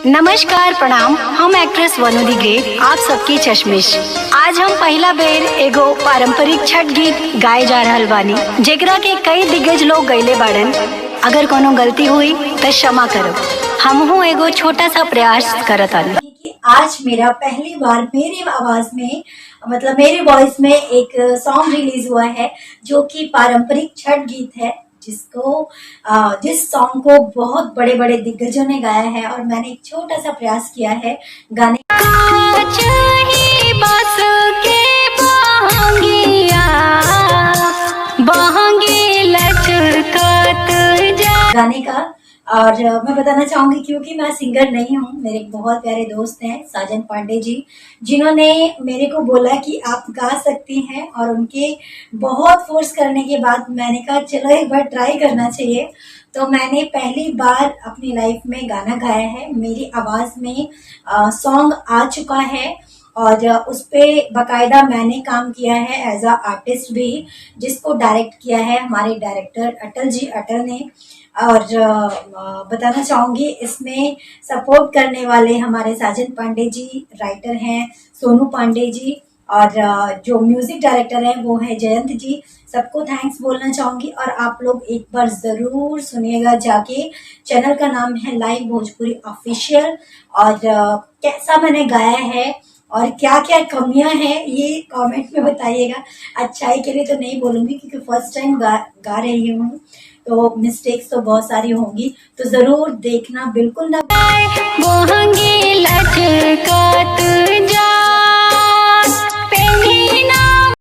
नमस्कार प्रणाम, हम एक्ट्रेस वनु दी ग्रेट आप सबकी चश्मिश। आज हम पहला बेर एगो पारंपरिक छठ गीत गाए जा रहल बानी, जेकरा के कई दिग्गज लोग गईले बाड़न। अगर कोनो गलती हुई तो क्षमा करो, हमहू एगो छोटा सा प्रयास करत आनी। आज मेरा पहली बार मेरी आवाज में मतलब मेरी वॉइस में एक सॉन्ग रिलीज हुआ है जो कि पारंपरिक छठ गीत है, जिस सॉन्ग को बहुत बड़े बड़े दिग्गजों ने गाया है और मैंने एक छोटा सा प्रयास किया है गाने गाने का। और मैं बताना चाहूंगी क्योंकि मैं सिंगर नहीं हूँ, मेरे एक बहुत प्यारे दोस्त हैं साजन पांडे जी, जिन्होंने मेरे को बोला कि आप गा सकती हैं, और उनके बहुत फोर्स करने के बाद मैंने कहा चलो एक बार ट्राई करना चाहिए। तो मैंने पहली बार अपनी लाइफ में गाना गाया है, मेरी आवाज में सॉन्ग आ चुका है और उस पे बकायदा मैंने काम किया है एज अ आर्टिस्ट भी, जिसको डायरेक्ट किया है हमारे डायरेक्टर अटल जी अटल ने। और बताना चाहूंगी इसमें सपोर्ट करने वाले हमारे साजन पांडे जी राइटर हैं, सोनू पांडे जी, और जो म्यूजिक डायरेक्टर हैं वो है जयंत जी। सबको थैंक्स बोलना चाहूंगी और आप लोग एक बार जरूर सुनिएगा जाके। चैनल का नाम है लाइव भोजपुरी ऑफिशियल। और कैसा मैंने गाया है और क्या क्या कमियां हैं ये कमेंट में बताइएगा। अच्छाई के लिए तो नहीं बोलूंगी क्योंकि फर्स्ट टाइम गा रही हूँ, तो मिस्टेक्स तो बहुत सारी होंगी, तो जरूर देखना बिल्कुल ना। वो